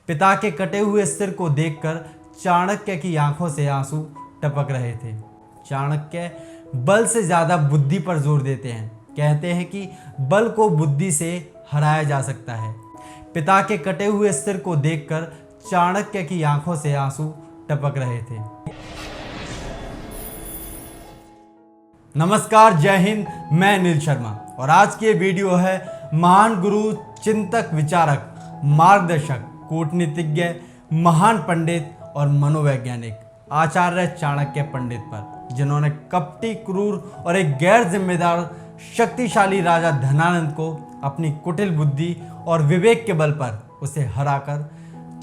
पिता के कटे हुए सिर को देखकर चाणक्य की आंखों से आंसू टपक रहे थे। चाणक्य बल से ज्यादा बुद्धि पर जोर देते हैं। कहते हैं कि बल को बुद्धि से हराया जा सकता है। पिता के कटे हुए सिर को देखकर चाणक्य की आंखों से आंसू टपक रहे थे। नमस्कार, जय हिंद। मैं अनिल शर्मा और आज की ये वीडियो है महान गुरु, चिंतक, विचारक, मार्गदर्शक, कूटनीतिज्ञ, महान पंडित और मनोवैज्ञानिक आचार्य चाणक्य पंडित पर, जिन्होंने कपटी, क्रूर और एक गैर जिम्मेदार शक्तिशाली राजा धनानंद को अपनी कुटिल बुद्धि और विवेक के बल पर उसे हराकर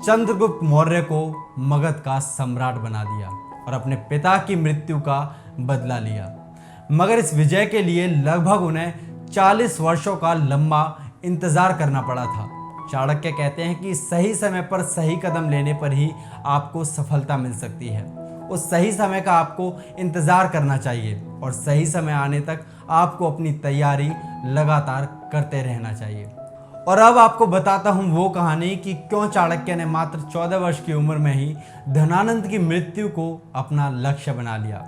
चंद्रगुप्त मौर्य को मगध का सम्राट बना दिया और अपने पिता की मृत्यु का बदला लिया। मगर इस विजय के लिए लगभग उन्हें 40 वर्षों का लंबा इंतजार करना पड़ा था। चाणक्य कहते हैं कि सही समय पर सही कदम लेने पर ही आपको सफलता मिल सकती है। उस सही समय का आपको इंतजार करना चाहिए और सही समय आने तक आपको अपनी तैयारी लगातार करते रहना चाहिए। और अब आपको बताता हूँ वो कहानी कि क्यों चाणक्य ने मात्र 14 वर्ष की उम्र में ही धनानंद की मृत्यु को अपना लक्ष्य बना लिया।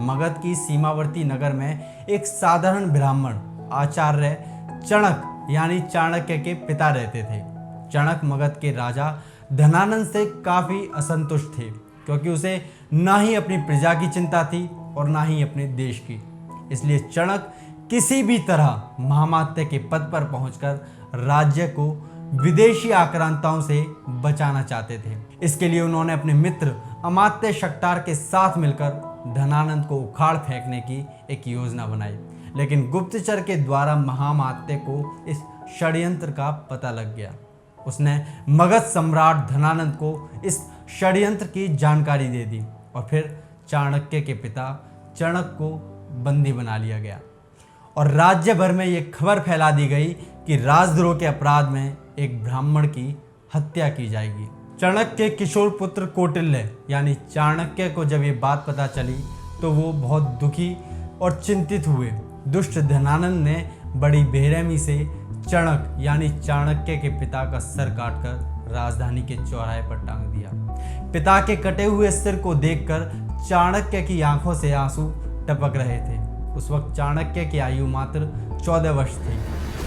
मगध की सीमावर्ती नगर में एक साधारण ब्राह्मण आचार्य चणक यानी चाणक्य के पिता रहते थे। चाणक मगध के राजा धनानंद से काफी असंतुष्ट थे, क्योंकि उसे ना ही अपनी प्रजा की चिंता थी और ना ही अपने देश की। इसलिए चाणक किसी भी तरह महामात्य के पद पर पहुंचकर राज्य को विदेशी आक्रांताओं से बचाना चाहते थे। इसके लिए उन्होंने अपने मित्र अमात्य शक्टार के साथ मिलकर धनानंद को उखाड़ फेंकने की एक योजना बनाई। लेकिन गुप्तचर के द्वारा महामात्य को इस षड्यंत्र का पता लग गया। उसने मगध सम्राट धनानंद को इस षड्यंत्र की जानकारी दे दी और फिर चाणक्य के पिता चणक को बंदी बना लिया गया और राज्य भर में ये खबर फैला दी गई कि राजद्रोह के अपराध में एक ब्राह्मण की हत्या की जाएगी। चाणक्य के किशोर पुत्र कौटिल्य यानी चाणक्य को जब ये बात पता चली तो वो बहुत दुखी और चिंतित हुए। दुष्ट धनानंद ने बड़ी बेरहमी से चणक यानी चाणक्य के पिता का सर काटकर राजधानी के चौराहे पर टांग दिया। पिता के कटे हुए सिर को देखकर चाणक्य की आंखों से आंसू टपक रहे थे। उस वक्त चाणक्य की आयु मात्र 14 वर्ष थी।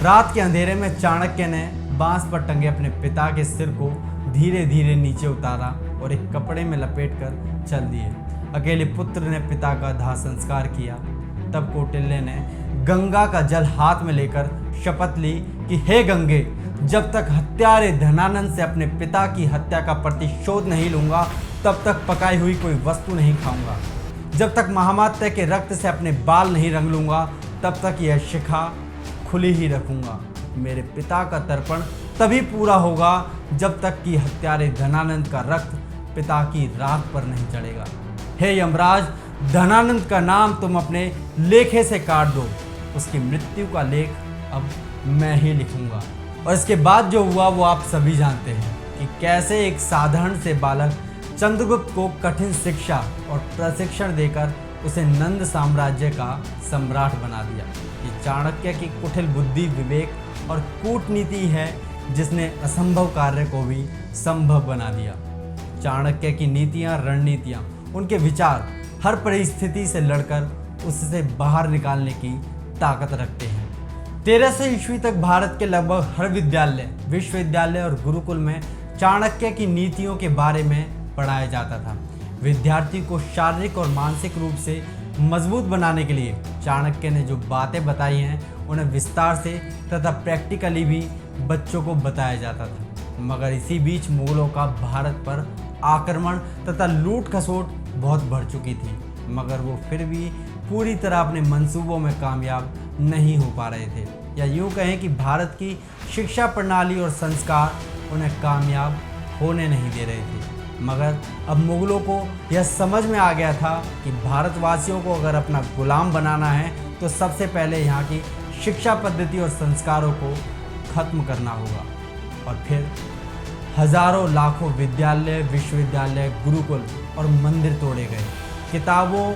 रात के अंधेरे में चाणक्य ने बांस पर टंगे अपने पिता के सिर को धीरे धीरे नीचे उतारा और एक कपड़े में लपेटकर चल दिए। अकेले पुत्र ने पिता का दाह संस्कार किया। तब कौटिल्य ने गंगा का जल हाथ में लेकर शपथ ली कि हे गंगे, जब तक हत्यारे धनानंद से अपने पिता की हत्या का प्रतिशोध नहीं लूंगा तब तक पकाई हुई कोई वस्तु नहीं खाऊंगा। जब तक महामात्य के रक्त से अपने बाल नहीं रंग लूंगा तब तक यह शिखा खुली ही रखूंगा। मेरे पिता का तर्पण तभी पूरा होगा जब तक कि हत्यारे धनानंद का रक्त पिता की राख पर नहीं चढ़ेगा। हे यमराज, धनानंद का नाम तुम अपने लेखे से काट दो। उसकी मृत्यु का लेख अब मैं ही लिखूंगा। और इसके बाद जो हुआ वो आप सभी जानते हैं कि कैसे एक साधारण से बालक चंद्रगुप्त को कठिन शिक्षा और प्रशिक्षण देकर उसे नंद साम्राज्य का सम्राट बना दिया। ये चाणक्य की कुटिल बुद्धि, विवेक और कूटनीति है जिसने असंभव कार्य को भी संभव बना दिया। चाणक्य की नीतियां, रणनीतियां, उनके विचार हर परिस्थिति से लड़कर उससे बाहर निकालने की ताकत रखते हैं। 1300 ईस्वी तक भारत के लगभग हर विद्यालय, विश्वविद्यालय और गुरुकुल में चाणक्य की नीतियों के बारे में पढ़ाया जाता था। विद्यार्थी को शारीरिक और मानसिक रूप से मजबूत बनाने के लिए चाणक्य ने जो बातें बताई हैं उन्हें विस्तार से तथा प्रैक्टिकली भी बच्चों को बताया जाता था। मगर इसी बीच मुगलों का भारत पर आक्रमण तथा लूट खसोट बहुत बढ़ चुकी थी, मगर वो फिर भी पूरी तरह अपने मंसूबों में कामयाब नहीं हो पा रहे थे, या यूँ कहें कि भारत की शिक्षा प्रणाली और संस्कार उन्हें कामयाब होने नहीं दे रहे थे। मगर अब मुगलों को यह समझ में आ गया था कि भारतवासियों को अगर अपना गुलाम बनाना है तो सबसे पहले यहाँ की शिक्षा पद्धति और संस्कारों को खत्म करना होगा। और फिर हजारों लाखों विद्यालय, विश्वविद्यालय, गुरुकुल और मंदिर तोड़े गए। किताबों,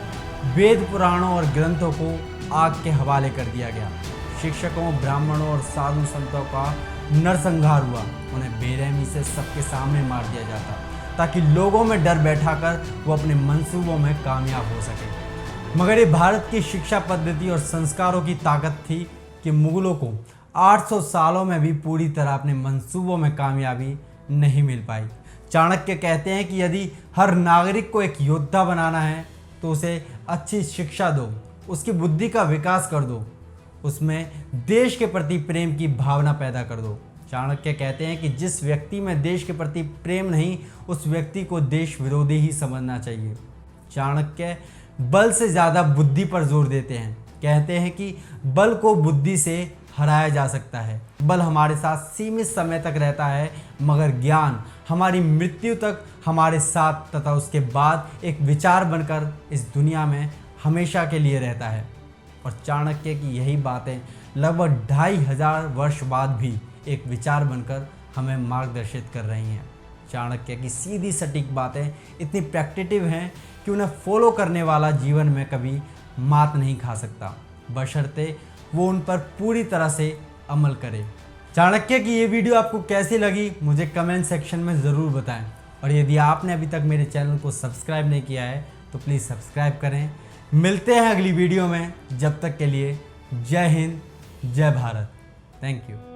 वेद पुराणों और ग्रंथों को आग के हवाले कर दिया गया। शिक्षकों, ब्राह्मणों और साधु संतों का नरसंहार हुआ, उन्हें बेरहमी से सबके सामने मार दिया जाता ताकि लोगों में डर बैठाकर वो अपने मंसूबों में कामयाब हो सके। मगर ये भारत की शिक्षा पद्धति और संस्कारों की ताकत थी कि मुगलों को 800 सालों में भी पूरी तरह अपने मंसूबों में कामयाबी नहीं मिल पाई। चाणक्य कहते हैं कि यदि हर नागरिक को एक योद्धा बनाना है तो उसे अच्छी शिक्षा दो, उसकी बुद्धि का विकास कर दो, उसमें देश के प्रति प्रेम की भावना पैदा कर दो। चाणक्य कहते हैं कि जिस व्यक्ति में देश के प्रति प्रेम नहीं, उस व्यक्ति को देश विरोधी ही समझना चाहिए। चाणक्य बल से ज़्यादा बुद्धि पर जोर देते हैं। कहते हैं कि बल को बुद्धि से हराया जा सकता है। बल हमारे साथ सीमित समय तक रहता है, मगर ज्ञान हमारी मृत्यु तक हमारे साथ तथा उसके बाद एक विचार बनकर इस दुनिया में हमेशा के लिए रहता है। और चाणक्य की यही बातें लगभग 2500 वर्ष बाद भी एक विचार बनकर हमें मार्गदर्शित कर रही हैं। चाणक्य की सीधी सटीक बातें इतनी प्रैक्टिटिव हैं कि उन्हें फॉलो करने वाला जीवन में कभी मात नहीं खा सकता, बशर्ते वो उन पर पूरी तरह से अमल करे। चाणक्य की ये वीडियो आपको कैसी लगी मुझे कमेंट सेक्शन में ज़रूर बताएं। और यदि आपने अभी तक मेरे चैनल को सब्सक्राइब नहीं किया है तो प्लीज़ सब्सक्राइब करें। मिलते हैं अगली वीडियो में, जब तक के लिए जय हिंद, जय भारत। Thank you.